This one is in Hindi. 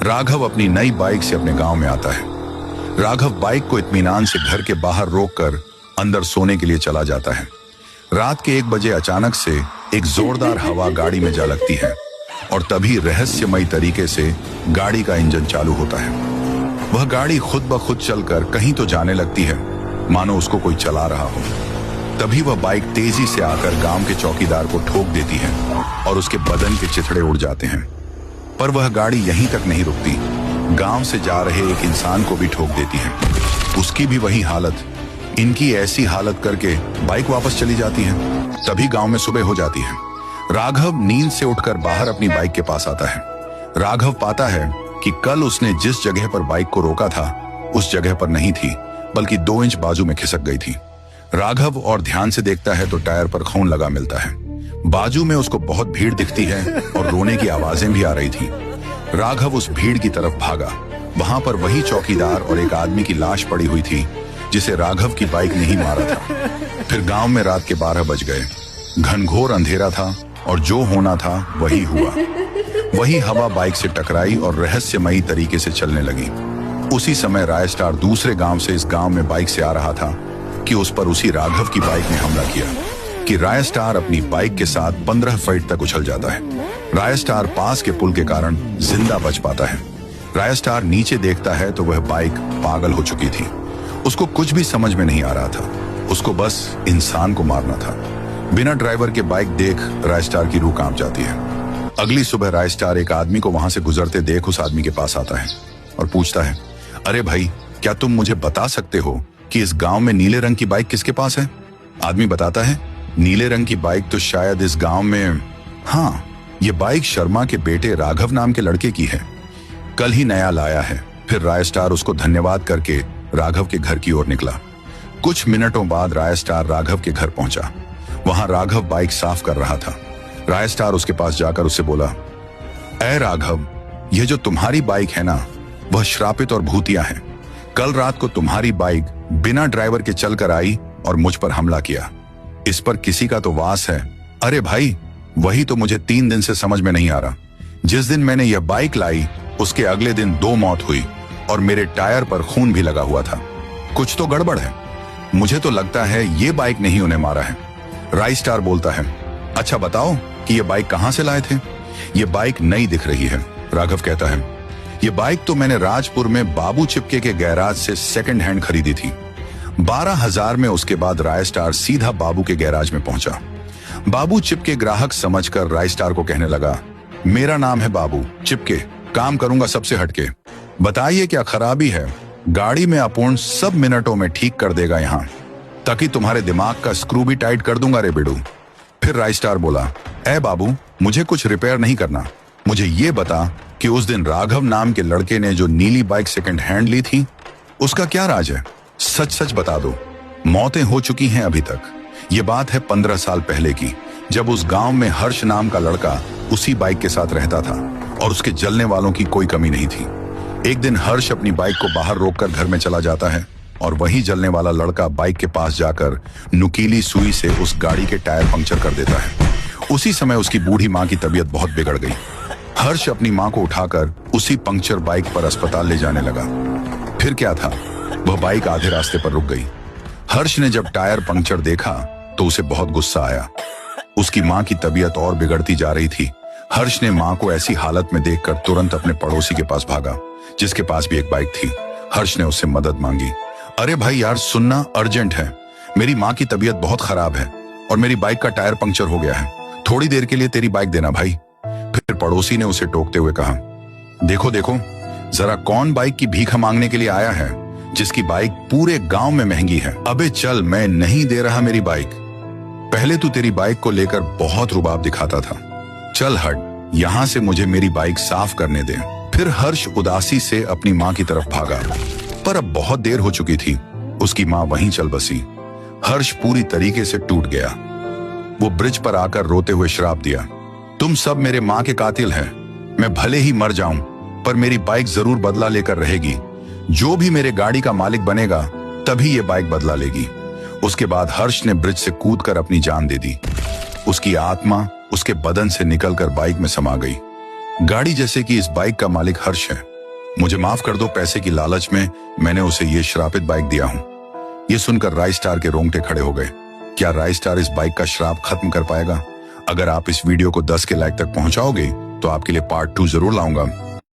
राघव अपनी नई बाइक से अपने गांव में आता है। राघव बाइक को इत्मीनान से घर के बाहर रोककर अंदर सोने के लिए चला जाता है। रात के 1 बजे अचानक से एक जोरदार हवा गाड़ी में जा लगती है और तभी रहस्यमयी तरीके से गाड़ी का इंजन चालू होता है। वह गाड़ी खुद ब खुद चलकर कहीं तो जाने लगती है, मानो उसको कोई चला रहा हो। तभी वह बाइक तेजी से आकर गांव के चौकीदार को ठोक देती है और उसके बदन के चिथड़े उड़ जाते हैं। पर वह गाड़ी यहीं तक नहीं रुकती, गांव से जा रहे एक इंसान को भी ठोक देती है। उसकी भी वही हालत। इनकी ऐसी हालत करके बाइक वापस चली जाती है। तभी गांव में सुबह हो जाती है। राघव नींद से उठकर बाहर अपनी बाइक के पास आता है। राघव पाता है कि कल उसने जिस जगह पर बाइक को रोका था उस जगह पर नहीं थी, बल्कि 2 इंच बाजू में खिसक गई थी। राघव और ध्यान से देखता है तो टायर पर खून लगा मिलता है। बाजू में उसको बहुत भीड़ दिखती है और रोने की आवाजें भी आ रही थी। राघव उस भीड़ की तरफ भागा। वहां पर वही चौकीदार और एक आदमी की लाश पड़ी हुई थी जिसे राघव की बाइक ने ही मारा था। फिर गांव में रात के 12 बज गए। घनघोर अंधेरा था और जो होना था वही हुआ। वही हवा बाइक से टकराई और रहस्यमयी तरीके से चलने लगी। उसी समय रायस्टार दूसरे गांव से इस गांव में बाइक से आ रहा था कि उस पर उसी राघव की बाइक ने हमला किया कि रायस्टार अपनी बाइक के साथ 15 फीट तक उछल जाता है। रायस्टार पास के पुल के कारण जिंदा बच पाता है। रायस्टार नीचे देखता है तो वह बाइक पागल हो चुकी थी। उसको कुछ भी समझ में नहीं आ रहा था। उसको बस इंसान को मारना था। बिना ड्राइवर के बाइक देख रायस्टार की रूह कांप जाती है। अगली सुबह रायस्टार एक आदमी को वहां से गुजरते देख उस आदमी के पास आता है और पूछता है, अरे भाई, क्या तुम मुझे बता सकते हो कि इस गांव में नीले रंग की बाइक किसके पास है? आदमी बताता है, नीले रंग की बाइक तो शायद इस गांव में, हाँ, ये बाइक शर्मा के बेटे राघव नाम के लड़के की है। कल ही नया लाया है। फिर रायस्टार उसको धन्यवाद करके राघव के घर की ओर निकला। कुछ मिनटों बाद रायस्टार राघव के घर पहुंचा। वहां राघव बाइक साफ कर रहा था। रायस्टार उसके पास जाकर उससे बोला, ऐ राघव, यह जो तुम्हारी बाइक है ना, वह श्रापित और भूतिया है। कल रात को तुम्हारी बाइक बिना ड्राइवर के चलकर आई और मुझ पर हमला किया। इस पर किसी का तो वास है। अरे भाई, वही तो मुझे 3 दिन से समझ में नहीं आ रहा। जिस दिन मैंने यह बाइक लाई उसके अगले दिन 2 मौत हुई और मेरे टायर पर खून भी लगा हुआ था। कुछ तो गड़बड़ है। मुझे तो लगता है ये बाइक ने ही उन्हें मारा है। रायस्टार बोलता है, अच्छा बताओ कि ये बाइक कहां से लाए थे? ये बाइक नई दिख रही है। राघव कहता है, ये बाइक तो मैंने राजपुर में बाबू चिपके के गैराज से सेकंड हैंड खरीदी थी। 12,000 में। उसके बाद रायस्टार सीधा बाबू के गैराज में पहुंचा। बाबू चिपके ग्राहक समझकर रायस्टार को कहने लगा, मेरा नाम है बाबू चिपके, काम करूंगा सबसे हटके। बताइए क्या खराबी है? गाड़ी में अपूर्ण सब मिनटों में ठीक कर देगा यहाँ, ताकि तुम्हारे दिमाग का स्क्रू भी टाइट कर दूंगा रे बेडू। फिर रायस्टार बोला, ऐ बाबू, मुझे कुछ रिपेयर नहीं करना। मुझे ये बता कि उस दिन राघव नाम के लड़के ने जो नीली बाइक सेकंड हैंड ली थी उसका क्या राज है? सच सच बता दो। मौतें हो चुकी हैं अभी तक। ये बात है 15 साल पहले की, जब उस गांव में हर्ष नाम का लड़का उसी बाइक के साथ रहता था और उसके जलने वालों की कोई कमी नहीं थी। एक दिन हर्ष अपनी बाइक को बाहर रोककर घर में चला जाता है और वही जलने वाला लड़का बाइक के पास जाकर नुकीली सुई से उस गाड़ी के टायर पंक्चर कर देता है। उसी समय उसकी बूढ़ी माँ की तबीयत बहुत बिगड़ गई। हर्ष अपनी माँ को उठाकर उसी पंक्चर बाइक पर अस्पताल ले जाने लगा। फिर क्या था, वह बाइक आधे रास्ते पर रुक गई। हर्ष ने जब टायर पंक्चर देखा तो उसे बहुत गुस्सा आया। उसकी माँ की तबीयत और बिगड़ती जा रही थी। हर्ष ने माँ को ऐसी हालत में देखकर तुरंत अपने पड़ोसी के पास भागा, जिसके पास भी एक बाइक थी। हर्ष ने उससे मदद मांगी। अरे भाई यार, सुनना, अर्जेंट है। मेरी माँ की तबीयत बहुत खराब है और मेरी बाइक का टायर पंक्चर हो गया है। थोड़ी देर के लिए तेरी बाइक देना भाई। फिर पड़ोसी ने उसे टोकते हुए कहा, देखो देखो, जरा कौन बाइक की भीख मांगने के लिए आया है जिसकी बाइक पूरे गांव में महंगी है। अबे चल, मैं नहीं दे रहा मेरी बाइक। पहले तू तेरी बाइक को लेकर बहुत रुबाब दिखाता था। चल हट यहां से, मुझे मेरी बाइक साफ करने दे। फिर हर्ष उदासी से अपनी माँ की तरफ भागा, पर अब बहुत देर हो चुकी थी। उसकी माँ वहीं चल बसी। हर्ष पूरी तरीके से टूट गया। वो ब्रिज पर आकर रोते हुए श्राप दिया, तुम सब मेरे माँ के कातिल हैं। मैं भले ही मर जाऊं, पर मेरी बाइक जरूर बदला लेकर रहेगी। जो भी मेरे गाड़ी का मालिक बनेगा तभी ये बाइक बदला लेगी। उसके बाद हर्ष ने ब्रिज से कूदकर अपनी जान दे दी। उसकी आत्मा उसके बदन से निकलकर बाइक में समा गई। गाड़ी जैसे कि इस बाइक का मालिक हर्ष है। मुझे माफ कर दो, पैसे की लालच में मैंने उसे ये श्रापित बाइक दिया हूं। ये सुनकर राय स्टार के रोंगटे खड़े हो गए। क्या राय स्टार इस बाइक का श्राप खत्म कर पाएगा? अगर आप इस वीडियो को 10 के लाइक तक पहुंचाओगे तो आपके लिए पार्ट 2 जरूर लाऊंगा।